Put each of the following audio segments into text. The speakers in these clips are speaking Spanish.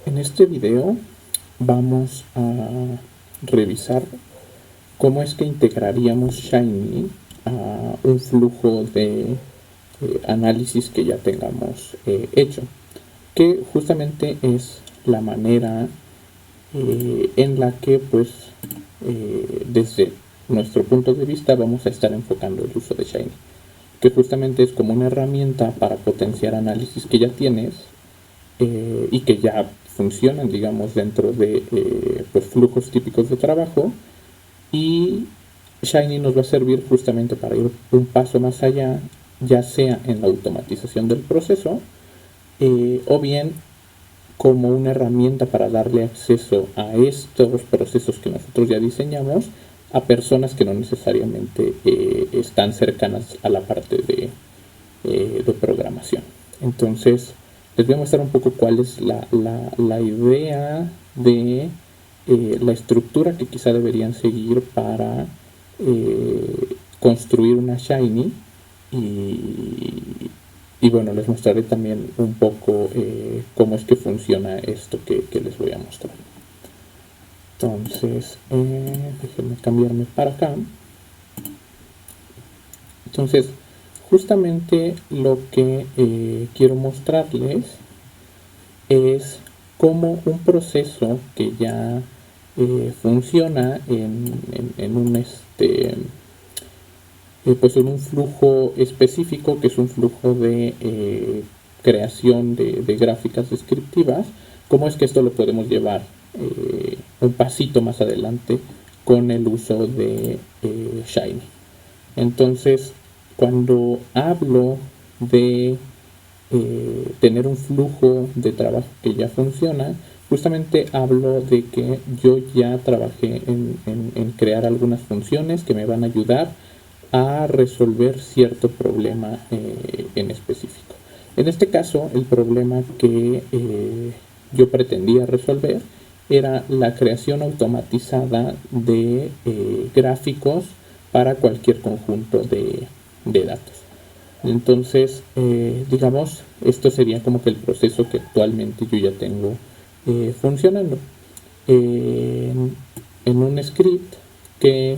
En este video vamos a revisar cómo es que integraríamos Shiny a un flujo de análisis que ya tengamos hecho, que justamente es la manera en la que desde nuestro punto de vista vamos a estar enfocando el uso de Shiny, que justamente es como una herramienta para potenciar análisis que ya tienes y que ya funcionan, digamos, dentro de flujos típicos de trabajo. Y Shiny nos va a servir justamente para ir un paso más allá, ya sea en la automatización del proceso o bien como una herramienta para darle acceso a estos procesos que nosotros ya diseñamos a personas que no necesariamente están cercanas a la parte de programación. Entonces, les voy a mostrar un poco cuál es la idea de la estructura que quizá deberían seguir para construir una Shiny y bueno, les mostraré también un poco cómo es que funciona esto que les voy a mostrar. Entonces, déjenme cambiarme para acá. Entonces, justamente lo que quiero mostrarles es cómo un proceso que ya funciona en un pues en un flujo específico, que es un flujo de creación de gráficas descriptivas, cómo es que esto lo podemos llevar un pasito más adelante con el uso de Shiny. Entonces, cuando hablo de tener un flujo de trabajo que ya funciona, justamente hablo de que yo ya trabajé en crear algunas funciones que me van a ayudar a resolver cierto problema en específico. En este caso, el problema que yo pretendía resolver era la creación automatizada de gráficos para cualquier conjunto de datos. Entonces, digamos, esto sería como que el proceso que actualmente yo ya tengo funcionando. En un script que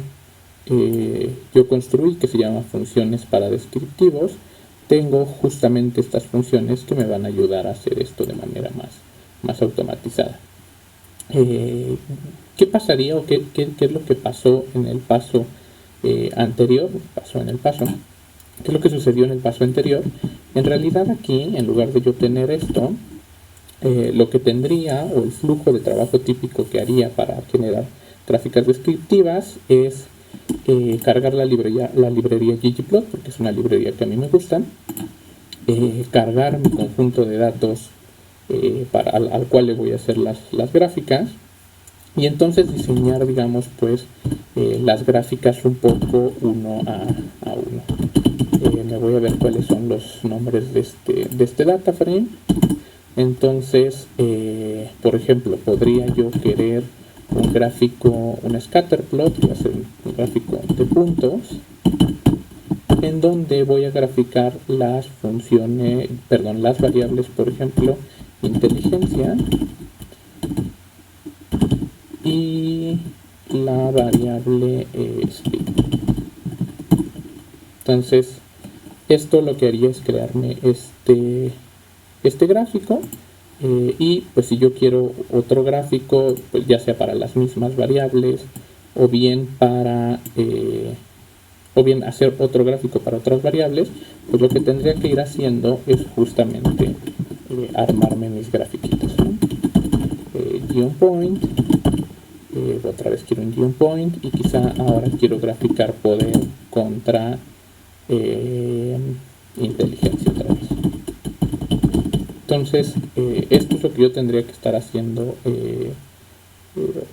yo construí, que se llama funciones para descriptivos, tengo justamente estas funciones que me van a ayudar a hacer esto de manera más automatizada. ¿Qué pasaría o qué es lo que pasó en el paso anterior? ¿Qué es lo que sucedió en el paso anterior? En realidad aquí, en lugar de yo tener esto, lo que tendría, o el flujo de trabajo típico que haría para generar gráficas descriptivas, es cargar la librería ggplot, porque es una librería que a mí me gusta, cargar mi conjunto de datos al cual le voy a hacer las gráficas, y entonces diseñar, digamos, las gráficas un poco uno a uno. Me voy a ver cuáles son los nombres de este data frame. Entonces, por ejemplo, podría yo querer un gráfico, un scatter plot, que va a ser un gráfico de puntos, en donde voy a graficar las funciones, perdón, las variables, por ejemplo, inteligencia y la variable speed. Entonces, esto lo que haría es crearme este gráfico y pues si yo quiero otro gráfico, pues ya sea para las mismas variables o bien para o bien hacer otro gráfico para otras variables, pues lo que tendría que ir haciendo es justamente armarme mis grafiquitos, ¿no? Point, otra vez quiero un guion point y quizá ahora quiero graficar poder contra inteligencia otra vez. Entonces, esto es lo que yo tendría que estar haciendo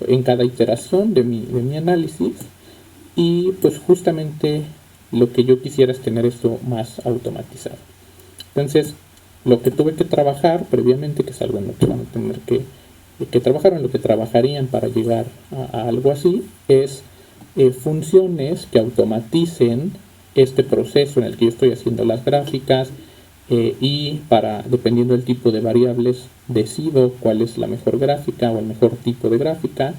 en cada iteración de mi análisis, y pues justamente lo que yo quisiera es tener esto más automatizado. Entonces, lo que tuve que trabajar previamente, que es algo en lo que van a tener que trabajar, en lo que trabajarían para llegar a algo así, es funciones que automaticen este proceso en el que yo estoy haciendo las gráficas, y dependiendo del tipo de variables, decido cuál es la mejor gráfica o el mejor tipo de gráfica,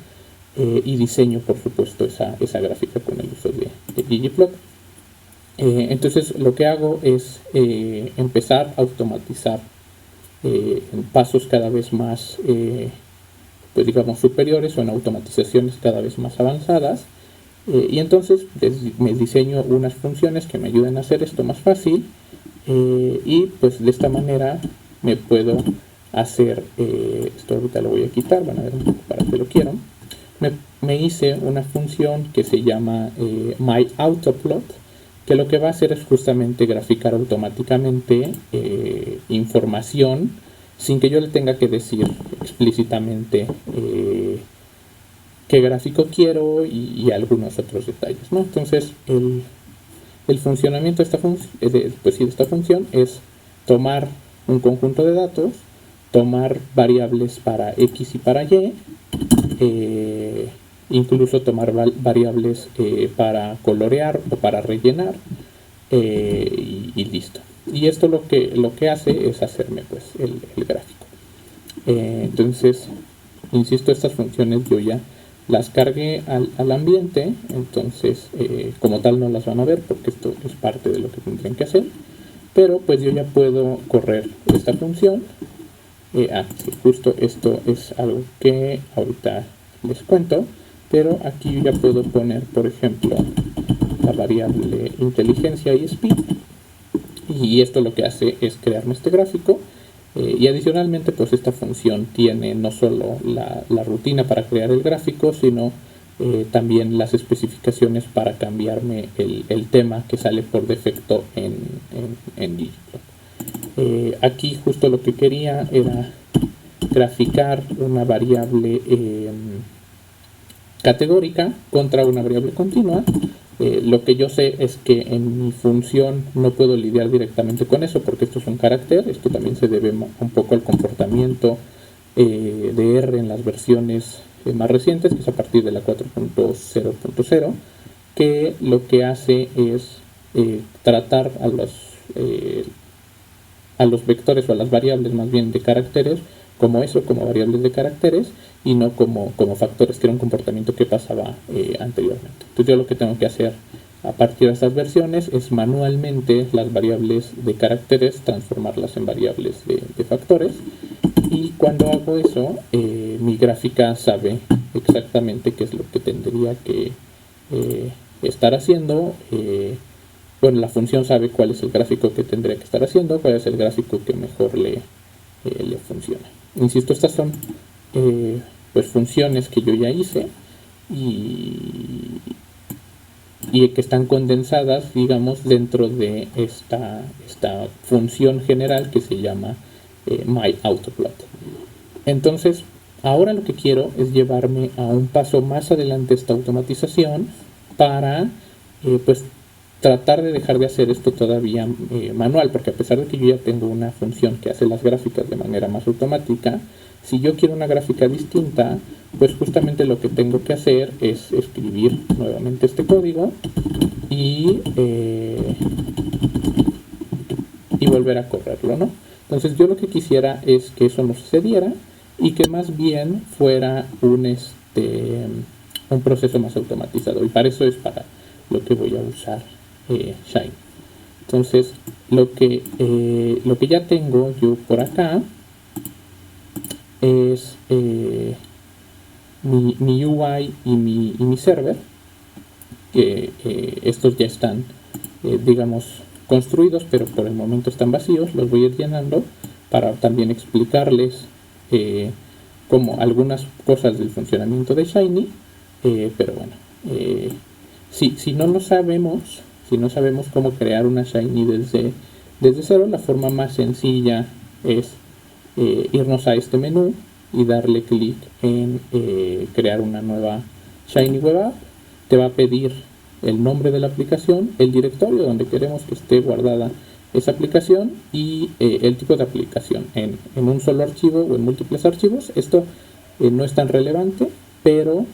y diseño, por supuesto, esa gráfica con el uso de ggplot. Entonces lo que hago es empezar a automatizar en pasos cada vez más, pues digamos, superiores, o en automatizaciones cada vez más avanzadas, y entonces me diseño unas funciones que me ayuden a hacer esto más fácil, y pues de esta manera me puedo hacer, esto ahorita lo voy a quitar, van a ver un poco para qué lo quiero. Me hice una función que se llama myAutoplot, que lo que va a hacer es justamente graficar automáticamente información sin que yo le tenga que decir explícitamente qué gráfico quiero y algunos otros detalles, ¿no? Entonces el funcionamiento de esta función es tomar un conjunto de datos, tomar variables para X y para Y, incluso tomar variables para colorear o para rellenar, y listo. Y esto lo que hace es hacerme pues el gráfico. Entonces, insisto, estas funciones yo ya las cargué al ambiente, entonces como tal no las van a ver porque esto es parte de lo que tendrían que hacer, pero pues yo ya puedo correr esta función. Sí, justo esto es algo que ahorita les cuento, pero aquí yo ya puedo poner, por ejemplo, la variable inteligencia y speed, y esto lo que hace es crearme este gráfico. Y adicionalmente pues esta función tiene no solo la rutina para crear el gráfico, sino también las especificaciones para cambiarme el tema que sale por defecto en ggplot. Aquí justo lo que quería era graficar una variable categórica contra una variable continua. Lo que yo sé es que en mi función no puedo lidiar directamente con eso porque esto es un carácter. Esto también se debe un poco al comportamiento de R en las versiones más recientes, que es a partir de la 4.0.0, que lo que hace es tratar a los vectores, o a las variables más bien de caracteres, como eso, como variables de caracteres, y no como factores, que era un comportamiento que pasaba anteriormente. Entonces yo lo que tengo que hacer a partir de estas versiones es manualmente las variables de caracteres transformarlas en variables de factores, y cuando hago eso mi gráfica sabe exactamente qué es lo que tendría que estar haciendo. Bueno, la función sabe cuál es el gráfico que tendría que estar haciendo, cuál es el gráfico que mejor le funciona. Insisto, estas son pues funciones que yo ya hice y que están condensadas, digamos, dentro de esta función general que se llama myAutoplot. Entonces, ahora lo que quiero es llevarme a un paso más adelante esta automatización para pues tratar de dejar de hacer esto todavía manual, porque a pesar de que yo ya tengo una función que hace las gráficas de manera más automática, si yo quiero una gráfica distinta, pues justamente lo que tengo que hacer es escribir nuevamente este código y volver a correrlo, ¿no? Entonces yo lo que quisiera es que eso no sucediera y que más bien fuera un proceso más automatizado, y para eso es para lo que voy a usar Shiny. Entonces lo que ya tengo yo por acá es mi UI y mi server, que estos ya están digamos construidos, pero por el momento están vacíos. Los voy a ir llenando para también explicarles como algunas cosas del funcionamiento de Shiny, pero bueno, si no sabemos cómo crear una Shiny desde cero, la forma más sencilla es irnos a este menú y darle clic en crear una nueva Shiny Web App. Te va a pedir el nombre de la aplicación, el directorio donde queremos que esté guardada esa aplicación y el tipo de aplicación, en un solo archivo o en múltiples archivos. Esto no es tan relevante, pero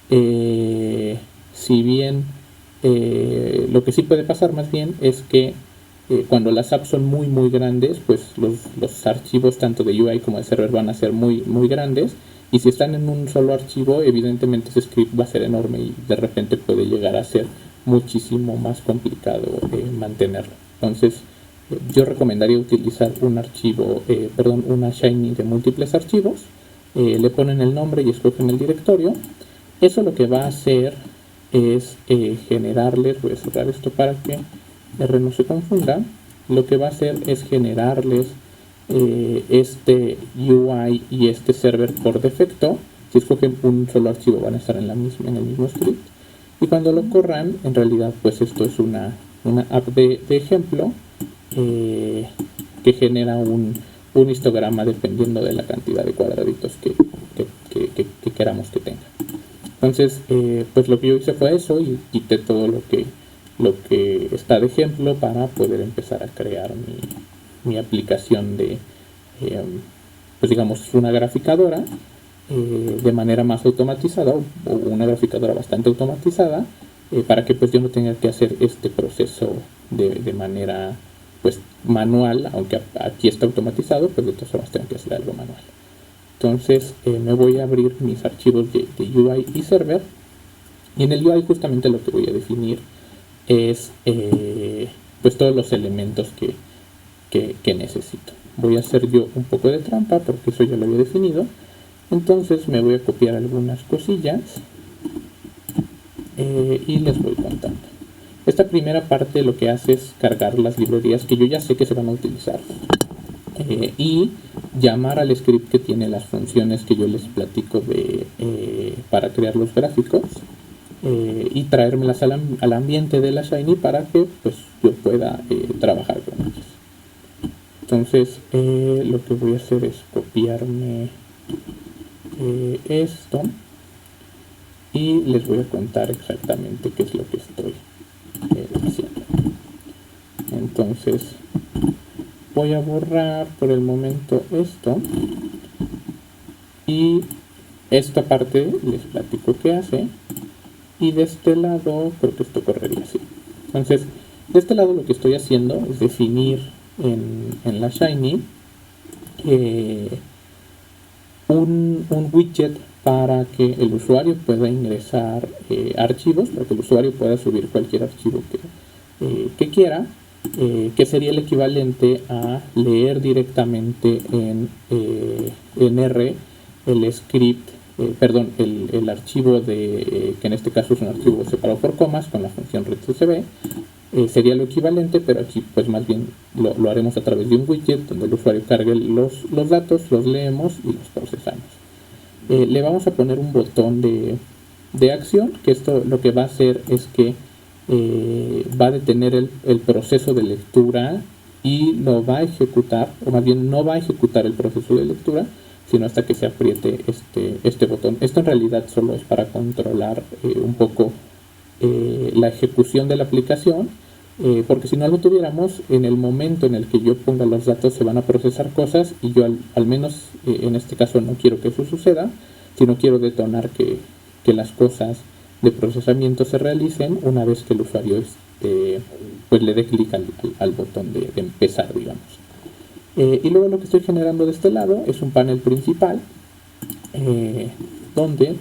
si bien lo que sí puede pasar más bien es que cuando las apps son muy grandes, pues los archivos tanto de UI como de server van a ser muy grandes, y si están en un solo archivo, evidentemente ese script va a ser enorme y de repente puede llegar a ser muchísimo más complicado mantenerlo. Entonces yo recomendaría utilizar un archivo, una Shiny de múltiples archivos. Le ponen el nombre y escogen el directorio. Eso lo que va a hacer es generarles, voy a cerrar esto para que R no se confunda, lo que va a hacer es generarles este UI y este server por defecto. Si escogen un solo archivo van a estar en el mismo script, y cuando lo corran, en realidad pues esto es una app de ejemplo que genera un histograma dependiendo de la cantidad de cuadraditos que queramos que tenga. Entonces pues lo que yo hice fue eso, y quité todo lo que está de ejemplo para poder empezar a crear mi aplicación de pues digamos una graficadora de manera más automatizada, o una graficadora bastante automatizada, para que pues yo no tenga que hacer este proceso de manera pues manual, aunque aquí está automatizado, pues de todas formas tengo que hacer algo manual. Entonces me voy a abrir mis archivos de UI y server, y en el UI justamente lo que voy a definir es pues todos los elementos que necesito. Voy a hacer yo un poco de trampa porque eso ya lo había definido. Entonces me voy a copiar algunas cosillas y les voy contando. Esta primera parte lo que hace es cargar las librerías que yo ya sé que se van a utilizar y llamar al script que tiene las funciones que yo les platico para crear los gráficos, y traérmelas al ambiente de la Shiny para que pues yo pueda trabajar con ellas. Entonces lo que voy a hacer es copiarme esto y les voy a contar exactamente qué es lo que estoy haciendo. Entonces voy a borrar por el momento esto, y esta parte les platico qué hace, y de este lado creo que esto correría así. Entonces de este lado lo que estoy haciendo es definir en la Shiny un widget para que el usuario pueda ingresar archivos, para que el usuario pueda subir cualquier archivo que quiera, que sería el equivalente a leer directamente en R el script, el archivo que en este caso es un archivo separado por comas con la función readCSV. Sería lo equivalente, pero aquí pues más bien lo haremos a través de un widget donde el usuario cargue los datos, los leemos y los procesamos. Le vamos a poner un botón de acción, que esto lo que va a hacer es que va a detener el proceso de lectura y lo va a ejecutar, o más bien no va a ejecutar el proceso de lectura, sino hasta que se apriete este botón. Esto en realidad solo es para controlar un poco la ejecución de la aplicación, porque si no lo tuviéramos, en el momento en el que yo ponga los datos se van a procesar cosas, y yo al menos en este caso no quiero que eso suceda, sino quiero detonar que las cosas de procesamiento se realicen una vez que el usuario pues le dé clic al botón de empezar, digamos. Y luego lo que estoy generando de este lado es un panel principal, donde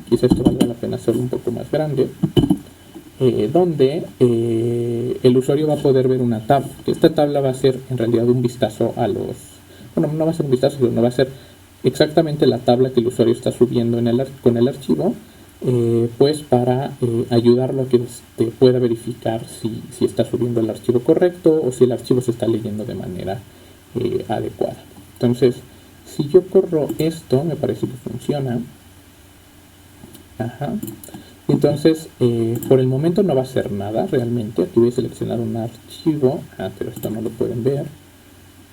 quizás esto valga la pena hacerlo un poco más grande, donde el usuario va a poder ver una tabla. Esta tabla va a ser en realidad un vistazo bueno, no va a ser un vistazo, sino va a ser exactamente la tabla que el usuario está subiendo con el archivo, pues para ayudarlo a que pueda verificar si está subiendo el archivo correcto o si el archivo se está leyendo de manera adecuada. Entonces, si yo corro esto, me parece que funciona. Ajá. Entonces, por el momento no va a hacer nada realmente. Aquí voy a seleccionar un archivo. Pero esto no lo pueden ver.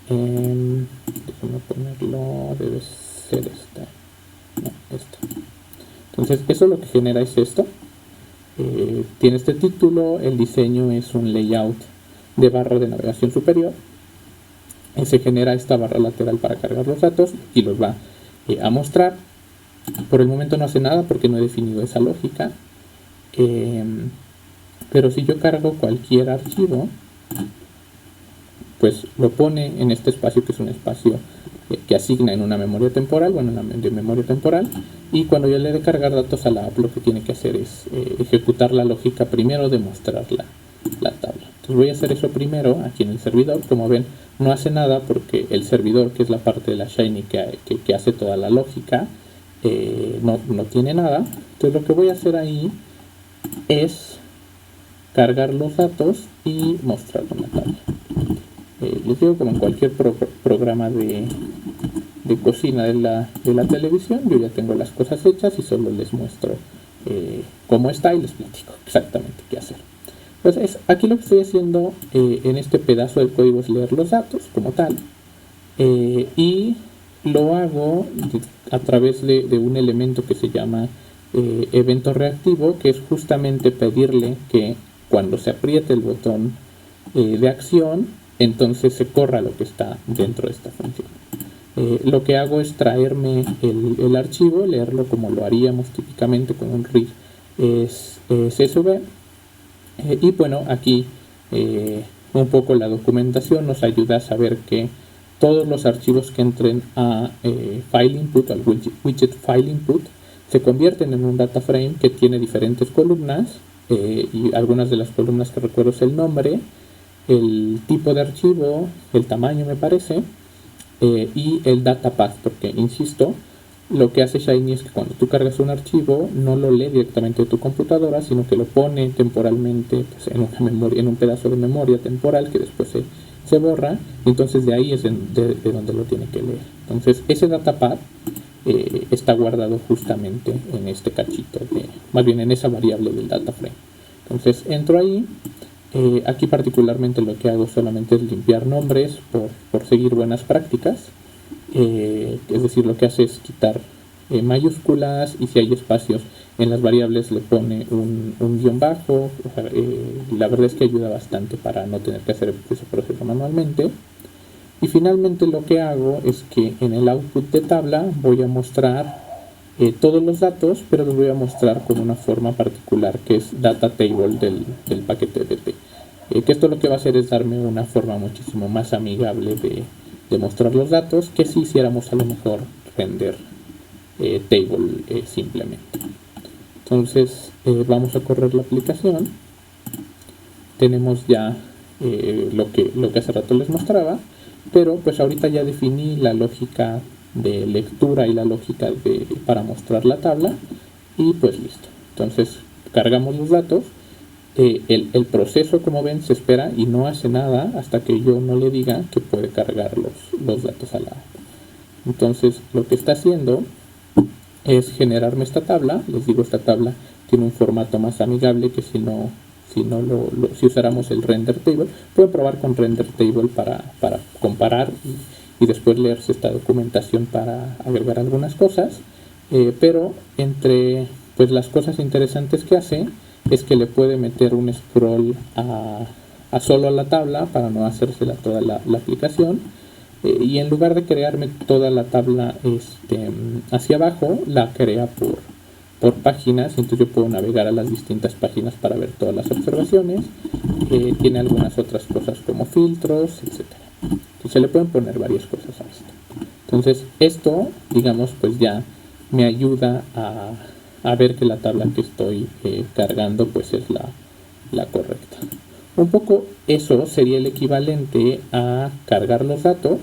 Déjame ponerlo. Debe ser esta. No, esta. Entonces, eso lo que genera es esto. Tiene este título. El diseño es un layout de barra de navegación superior. Se genera esta barra lateral para cargar los datos y los va a mostrar. Por el momento no hace nada porque no he definido esa lógica. Pero si yo cargo cualquier archivo, pues lo pone en este espacio, que es un espacio que asigna en una memoria temporal, bueno, de memoria temporal, y cuando yo le dé cargar datos a la app, lo que tiene que hacer es ejecutar la lógica primero de mostrar la tabla. Entonces voy a hacer eso primero aquí en el servidor. Como ven, no hace nada porque el servidor, que es la parte de la Shiny que hace toda la lógica, no tiene nada. Entonces lo que voy a hacer ahí es cargar los datos y mostrar una tabla. Les digo, como en cualquier programa de cocina de la televisión, yo ya tengo las cosas hechas y solo les muestro cómo está y les platico exactamente qué hacer. Entonces, aquí lo que estoy haciendo en este pedazo del código es leer los datos como tal, y lo hago a través de un elemento que se llama evento reactivo, que es justamente pedirle que cuando se apriete el botón de acción, entonces se corra lo que está dentro de esta función. Lo que hago es traerme el archivo, leerlo como lo haríamos típicamente con un read CSV. Y bueno, aquí un poco la documentación nos ayuda a saber que todos los archivos que entren a file input, al widget file input, se convierten en un data frame que tiene diferentes columnas, y algunas de las columnas que recuerdo es el nombre, el tipo de archivo, el tamaño me parece, y el data path, porque insisto, lo que hace Shiny es que cuando tú cargas un archivo no lo lee directamente de tu computadora, sino que lo pone temporalmente, pues, en una memoria, en un pedazo de memoria temporal que después se borra, y entonces de ahí es de donde lo tiene que leer. Entonces ese data path está guardado justamente en este cachito, más bien en esa variable del data frame. Entonces entro ahí. Aquí particularmente lo que hago solamente es limpiar nombres por seguir buenas prácticas, es decir, lo que hace es quitar mayúsculas, y si hay espacios en las variables le pone un guión bajo. La verdad es que ayuda bastante para no tener que hacer ese proceso manualmente. Y finalmente lo que hago es que en el output de tabla voy a mostrar todos los datos, pero los voy a mostrar con una forma particular que es data table del paquete DT. Que esto lo que va a hacer es darme una forma muchísimo más amigable de mostrar los datos que si hiciéramos a lo mejor render table simplemente. Entonces vamos a correr la aplicación. Tenemos ya lo que hace rato les mostraba, pero pues ahorita ya definí la lógica de lectura y la lógica para mostrar la tabla, y pues listo. Entonces cargamos los datos. El proceso, como ven, se espera y no hace nada hasta que yo no le diga que puede cargar los datos a la app. Entonces lo que está haciendo es generarme esta tabla. Les digo, esta tabla tiene un formato más amigable que si usáramos el render table. Pueden probar con render table para comparar y después leerse esta documentación para agregar algunas cosas, pero entre pues las cosas interesantes que hace es que le puede meter un scroll solo a la tabla para no hacérsela toda la aplicación, y en lugar de crearme toda la tabla hacia abajo, la crea por páginas. Entonces yo puedo navegar a las distintas páginas para ver todas las observaciones. Tiene algunas otras cosas como filtros, etcétera. Entonces se le pueden poner varias cosas a esto. Entonces esto, digamos, pues ya me ayuda a ver que la tabla que estoy cargando pues es la correcta. Un poco eso sería el equivalente a cargar los datos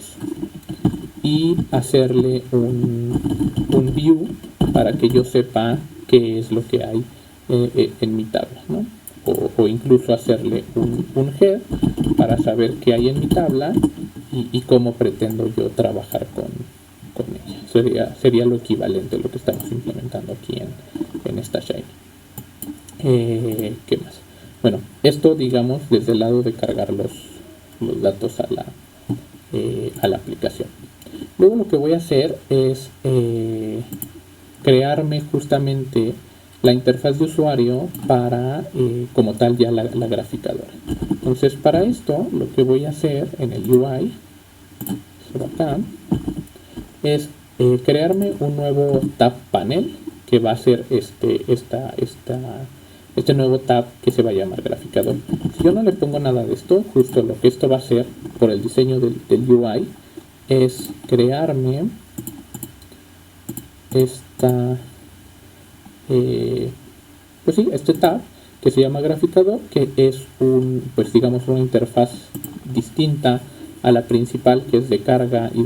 y hacerle un view para que yo sepa qué es lo que hay en mi tabla, ¿no? O incluso hacerle un head para saber qué hay en mi tabla y cómo pretendo yo trabajar con ella. Sería lo equivalente a lo que estamos implementando aquí en esta Shiny. ¿Qué más? Bueno, esto, digamos, desde el lado de cargar los datos a la aplicación. Luego lo que voy a hacer es crearme justamente la interfaz de usuario para, como tal, ya la graficadora. Entonces, para esto, lo que voy a hacer en el UI, acá, es crearme un nuevo tab panel, que va a ser esta este nuevo tab que se va a llamar graficador. Si yo no le pongo nada de esto, justo lo que esto va a hacer por el diseño del UI es crearme esta, pues sí, este tab que se llama graficador, que es pues digamos una interfaz distinta a la principal, que es de carga y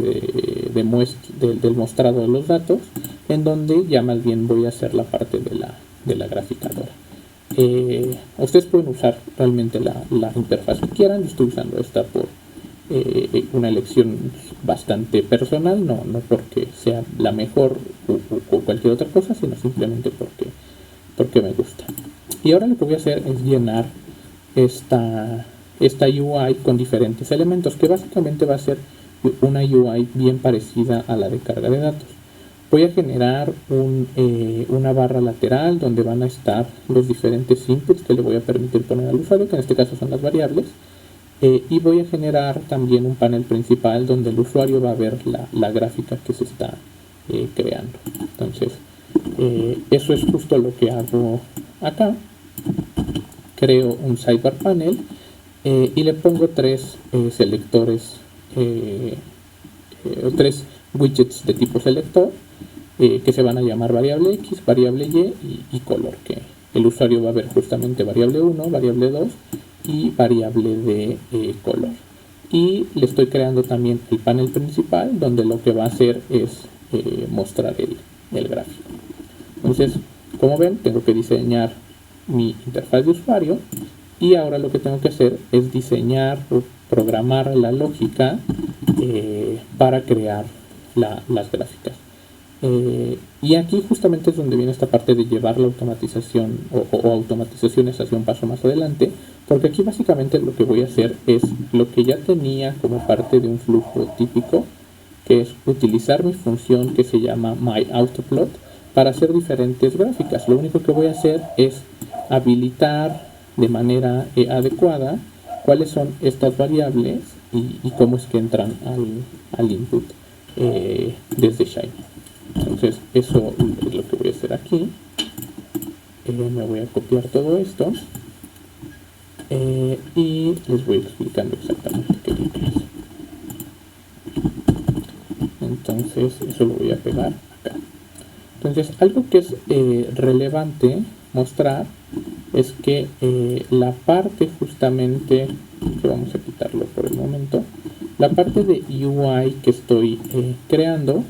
del mostrado de los datos, en donde ya más bien voy a hacer la parte de la graficadora. Ustedes pueden usar realmente la interfaz que quieran. Yo estoy usando esta por una elección bastante personal, no porque sea la mejor o cualquier otra cosa, sino simplemente porque me gusta. Y ahora lo que voy a hacer es llenar esta UI con diferentes elementos, que básicamente va a ser una UI bien parecida a la de carga de datos. Voy a generar una barra lateral donde van a estar los diferentes inputs que le voy a permitir poner al usuario, que en este caso son las variables. Y voy a generar también un panel principal donde el usuario va a ver la gráfica que se está creando. Entonces, eso es justo lo que hago acá. Creo un sidebar panel y le pongo tres selectores, tres widgets de tipo selector que se van a llamar variable X, variable y color, que el usuario va a ver justamente variable 1, variable 2 y variable de color. Y le estoy creando también el panel principal, donde lo que va a hacer es mostrar el gráfico. Entonces, como ven, tengo que diseñar mi interfaz de usuario, y ahora lo que tengo que hacer es diseñar o programar la lógica para crear las gráficas. Y aquí justamente es donde viene esta parte de llevar la automatización o automatizaciones hacia un paso más adelante, porque aquí básicamente lo que voy a hacer es lo que ya tenía como parte de un flujo típico, que es utilizar mi función que se llama myAutoplot para hacer diferentes gráficas. Lo único que voy a hacer es habilitar de manera adecuada cuáles son estas variables y cómo es que entran al input desde Shiny. Entonces eso es lo que voy a hacer aquí. Me voy a copiar todo esto y les voy explicando exactamente qué es lo que hace. Entonces eso lo voy a pegar acá. Entonces algo que es relevante mostrar es que la parte justamente, que vamos a quitarlo por el momento, la parte de UI que estoy creando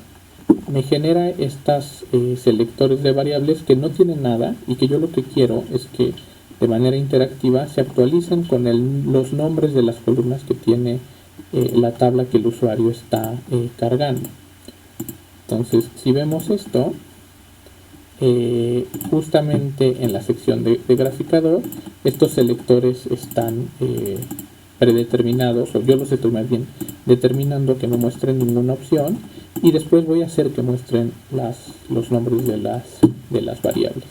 me genera estas selectores de variables que no tienen nada, y que yo lo que quiero es que de manera interactiva se actualicen con los nombres de las columnas que tiene la tabla que el usuario está cargando. Entonces, si vemos esto, justamente en la sección de graficador, estos selectores están predeterminados, o yo los estoy más bien determinando que no muestren ninguna opción, y después voy a hacer que muestren los nombres de las variables.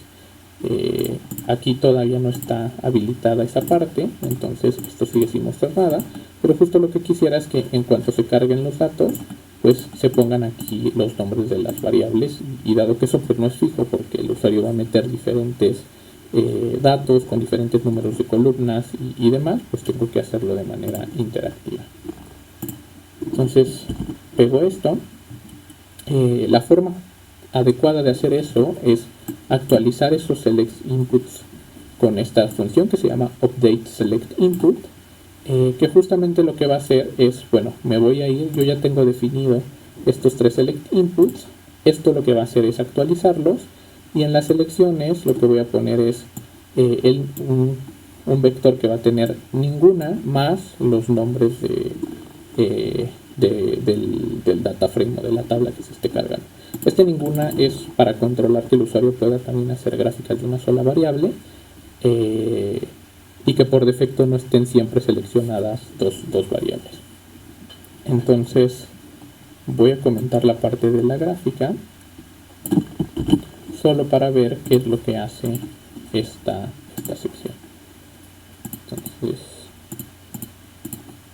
Aquí todavía no está habilitada esa parte, entonces esto sigue sin mostrar nada, pero justo lo que quisiera es que en cuanto se carguen los datos, pues se pongan aquí los nombres de las variables, y dado que eso pues no es fijo porque el usuario va a meter diferentes datos con diferentes números de columnas y demás, pues tengo que hacerlo de manera interactiva. Entonces pego esto. La forma adecuada de hacer eso es actualizar esos select inputs con esta función que se llama update select input, que justamente lo que va a hacer es, bueno, me voy a ir, yo ya tengo definido estos tres select inputs, esto lo que va a hacer es actualizarlos, y en las selecciones lo que voy a poner es un vector que va a tener ninguna más los nombres del data frame o de la tabla que se esté cargando. Este ninguna es para controlar que el usuario pueda también hacer gráficas de una sola variable, y que por defecto no estén siempre seleccionadas dos variables. Entonces voy a comentar la parte de la gráfica solo para ver qué es lo que hace esta sección. Entonces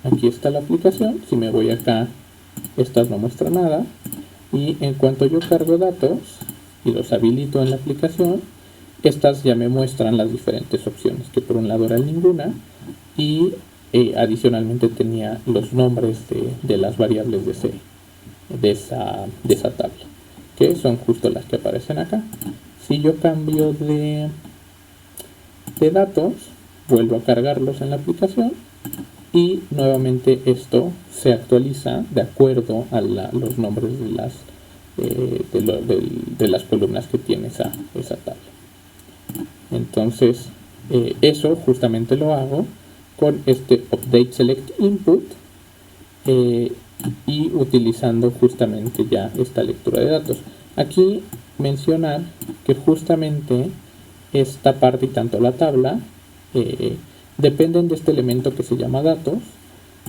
aquí está la aplicación. Si me voy acá, esta no muestra nada, y en cuanto yo cargo datos y los habilito en la aplicación, estas ya me muestran las diferentes opciones, que por un lado era el ninguna y adicionalmente tenía los nombres de las variables de esa tabla, que son justo las que aparecen acá. Si yo cambio de datos, vuelvo a cargarlos en la aplicación y nuevamente esto se actualiza de acuerdo a los nombres de las columnas que tiene esa tabla. Entonces eso justamente lo hago con este update select input y utilizando justamente ya esta lectura de datos. Aquí mencionar que justamente esta parte y tanto la tabla dependen de este elemento que se llama datos,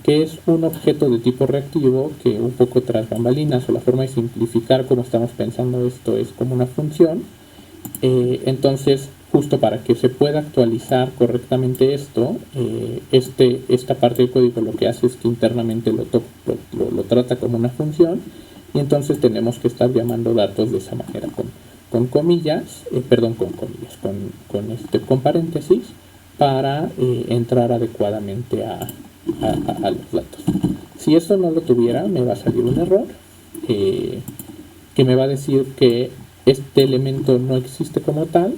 que es un objeto de tipo reactivo que un poco tras bambalinas, o la forma de simplificar como estamos pensando esto es como una función. Entonces justo para que se pueda actualizar correctamente esto, esta parte del código lo que hace es que internamente lo trata como una función, y entonces tenemos que estar llamando datos de esa manera, con comillas, con paréntesis, para entrar adecuadamente a los datos. Si esto no lo tuviera, me va a salir un error que me va a decir que este elemento no existe como tal,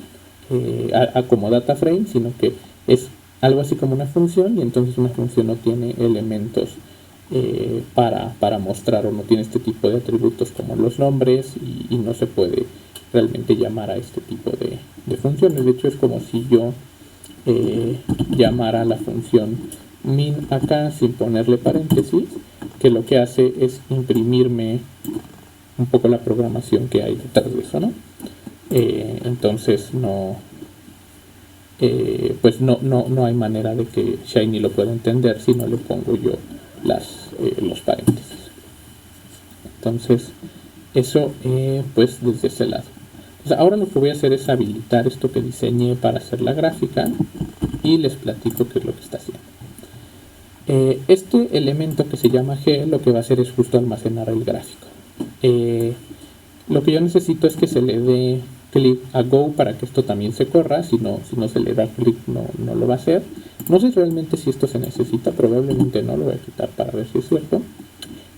como data frame, sino que es algo así como una función, y entonces una función no tiene elementos para mostrar, o no tiene este tipo de atributos como los nombres, y no se puede realmente llamar a este tipo de funciones. De hecho, es como si yo llamara a la función min acá sin ponerle paréntesis, que lo que hace es imprimirme un poco la programación que hay detrás de eso, ¿no? Entonces pues no hay manera de que Shiny lo pueda entender si no le pongo yo los paréntesis. Entonces eso pues desde ese lado. Entonces, ahora lo que voy a hacer es habilitar esto que diseñé para hacer la gráfica y les platico qué es lo que está haciendo. Este elemento que se llama G lo que va a hacer es justo almacenar el gráfico. Lo que yo necesito es que se le dé clic a Go para que esto también se corra. Si no se le da clic no lo va a hacer. No sé realmente si esto se necesita, probablemente no, lo voy a quitar para ver si es cierto.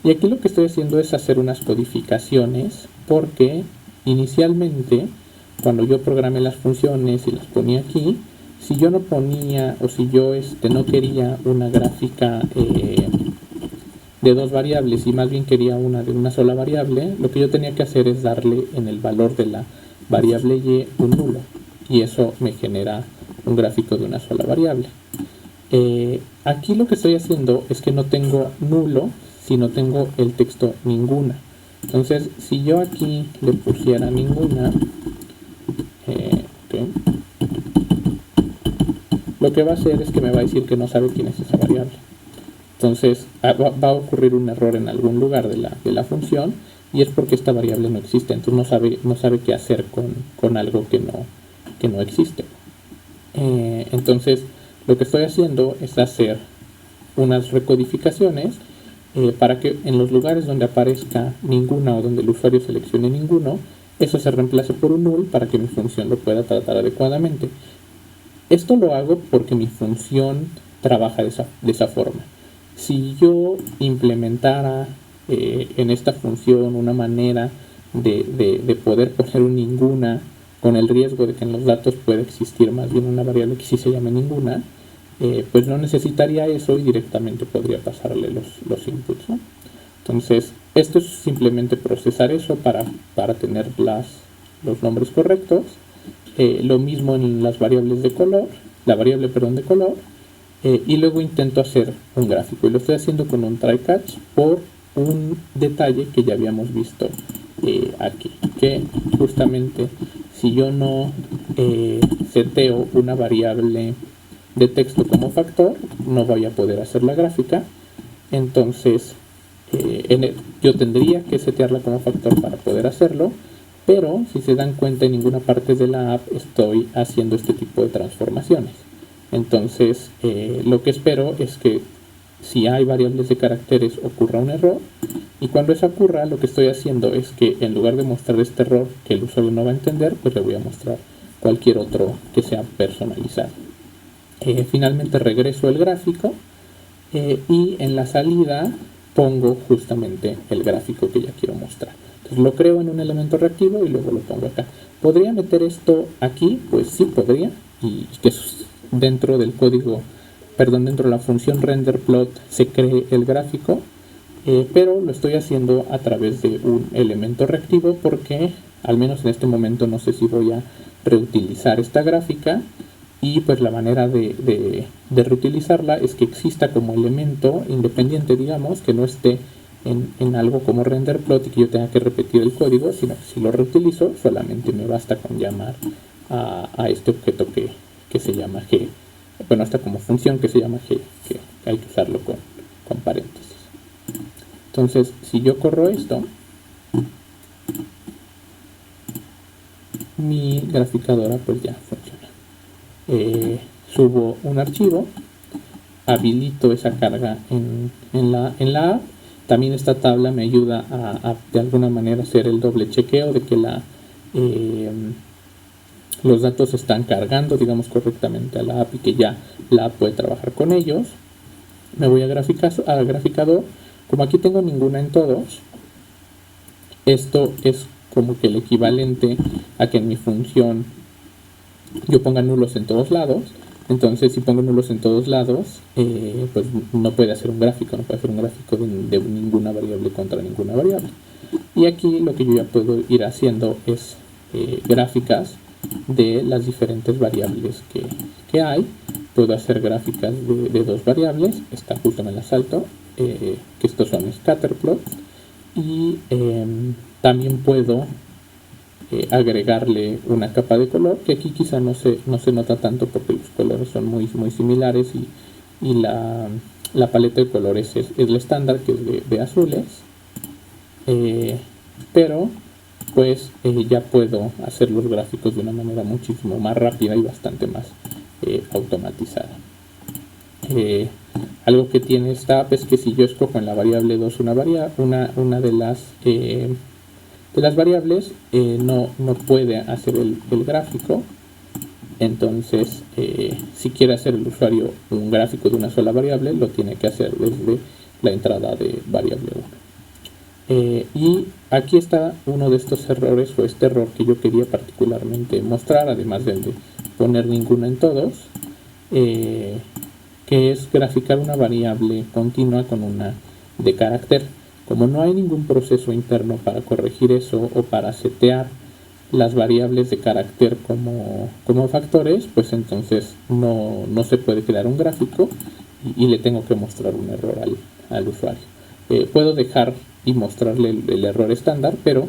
Y aquí lo que estoy haciendo es hacer unas codificaciones, porque inicialmente cuando yo programé las funciones y las ponía aquí, si yo no ponía, o si yo no quería una gráfica de dos variables y más bien quería una de una sola variable, lo que yo tenía que hacer es darle en el valor de la variable y un nulo, y eso me genera un gráfico de una sola variable. Aquí lo que estoy haciendo es que no tengo nulo, sino tengo el texto ninguna. Entonces si yo aquí le pusiera ninguna, lo que va a hacer es que me va a decir que no sabe quién es esa variable. Entonces va a ocurrir un error en algún lugar de la función, y es porque esta variable no existe. Entonces no sabe qué hacer con algo que no existe. Entonces lo que estoy haciendo es hacer unas recodificaciones para que en los lugares donde aparezca ninguna, o donde el usuario seleccione ninguno, eso se reemplace por un null para que mi función lo pueda tratar adecuadamente. Esto lo hago porque mi función trabaja de esa forma. Si yo implementara en esta función una manera de poder poner un ninguna, con el riesgo de que en los datos pueda existir más bien una variable que sí se llame ninguna, pues no necesitaría eso y directamente podría pasarle los inputs, ¿no? Entonces esto es simplemente procesar eso para tener los nombres correctos. Lo mismo en las variables de color, la variable de color, y luego intento hacer un gráfico, y lo estoy haciendo con un try catch por un detalle que ya habíamos visto aquí, que justamente si yo no seteo una variable de texto como factor, no voy a poder hacer la gráfica. Entonces yo tendría que setearla como factor para poder hacerlo, pero si se dan cuenta, en ninguna parte de la app estoy haciendo este tipo de transformaciones. Entonces lo que espero es que si hay variables de caracteres ocurra un error, y cuando eso ocurra lo que estoy haciendo es que en lugar de mostrar este error que el usuario no va a entender, pues le voy a mostrar cualquier otro que sea personalizado. Finalmente regreso el gráfico y en la salida pongo justamente el gráfico que ya quiero mostrar. Entonces lo creo en un elemento reactivo y luego lo pongo acá. ¿Podría meter esto aquí? Pues sí podría, y que dentro del código, perdón, dentro de la función renderPlot se cree el gráfico, pero lo estoy haciendo a través de un elemento reactivo porque al menos en este momento no sé si voy a reutilizar esta gráfica, y pues la manera de reutilizarla es que exista como elemento independiente, digamos, que no esté en algo como renderplot y que yo tenga que repetir el código, sino que si lo reutilizo solamente me basta con llamar a este objeto que se llama G, bueno, esta como función que se llama G, que hay que usarlo con paréntesis. Entonces, si yo corro esto, mi graficadora pues ya funciona. Subo un archivo, habilito esa carga en la app. También esta tabla me ayuda a de alguna manera hacer el doble chequeo de que los datos están cargando, digamos, correctamente a la app y que ya la app puede trabajar con ellos. Me voy a graficador. Como aquí tengo ninguna en todos, esto es como que el equivalente a que en mi función yo ponga nulos en todos lados. Entonces, si pongo nulos en todos lados, pues no puede hacer un gráfico, no puede hacer un gráfico de ninguna variable contra ninguna variable. Y aquí lo que yo ya puedo ir haciendo es gráficas de las diferentes variables que hay. Puedo hacer gráficas de dos variables, está justo me las salto, que estos son scatterplots, y también puedo agregarle una capa de color, que aquí quizá no se nota tanto porque los colores son muy similares y la paleta de colores es el estándar, que es de azules, pero pues ya puedo hacer los gráficos de una manera muchísimo más rápida y bastante más automatizada. Algo que tiene esta app es que si yo escojo en la variable 2 una de las variables, no puede hacer el gráfico. Entonces, si quiere hacer el usuario un gráfico de una sola variable, lo tiene que hacer desde la entrada de variable 1. Y aquí está uno de estos errores, o este error que yo quería particularmente mostrar, además del de poner ninguna en todos, que es graficar una variable continua con una de carácter. Como no hay ningún proceso interno para corregir eso o para setear las variables de carácter como factores, pues entonces no se puede crear un gráfico y le tengo que mostrar un error al usuario. Puedo dejar y mostrarle el error estándar, pero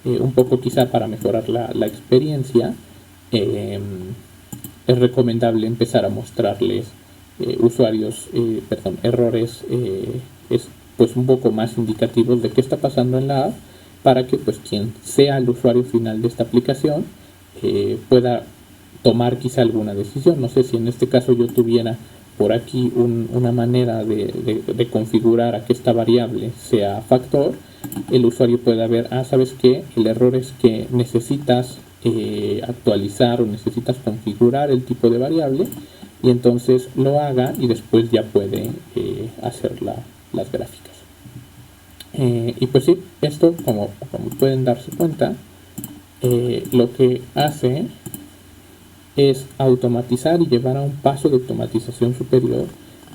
un poco quizá para mejorar la experiencia, es recomendable empezar a mostrarles errores pues un poco más indicativos de qué está pasando en la app, para que pues quien sea el usuario final de esta aplicación pueda tomar quizá alguna decisión. No sé si en este caso yo tuviera por aquí una manera de configurar a que esta variable sea factor, el usuario pueda ver, ¿sabes qué? El error es que necesitas actualizar o necesitas configurar el tipo de variable, y entonces lo haga y después ya puede hacer las gráficas. Y pues sí, esto como pueden darse cuenta, lo que hace es automatizar y llevar a un paso de automatización superior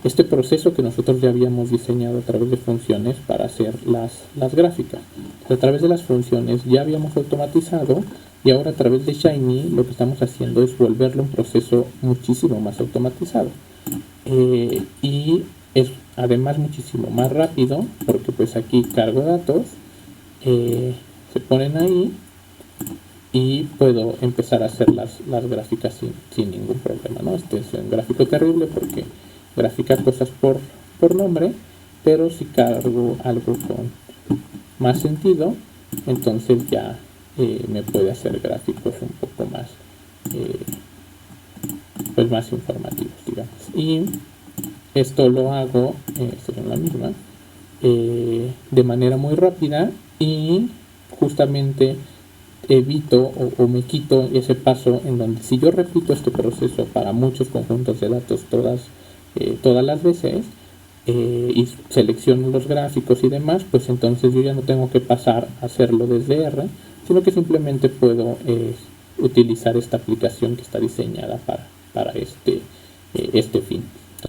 este proceso que nosotros ya habíamos diseñado a través de funciones para hacer las gráficas. A través de las funciones ya habíamos automatizado, y ahora a través de Shiny lo que estamos haciendo es volverlo un proceso muchísimo más automatizado. Y es además muchísimo más rápido, porque pues aquí cargo datos, se ponen ahí y puedo empezar a hacer las gráficas sin ningún problema, ¿no? Este es un gráfico terrible porque grafica cosas por nombre, pero si cargo algo con más sentido, entonces ya me puede hacer gráficos un poco más pues más informativos, digamos. Y esto lo hago, esto es la misma, de manera muy rápida, y justamente evito o me quito ese paso en donde si yo repito este proceso para muchos conjuntos de datos todas las veces, y selecciono los gráficos y demás, pues entonces yo ya no tengo que pasar a hacerlo desde R, sino que simplemente puedo utilizar esta aplicación que está diseñada para este fin.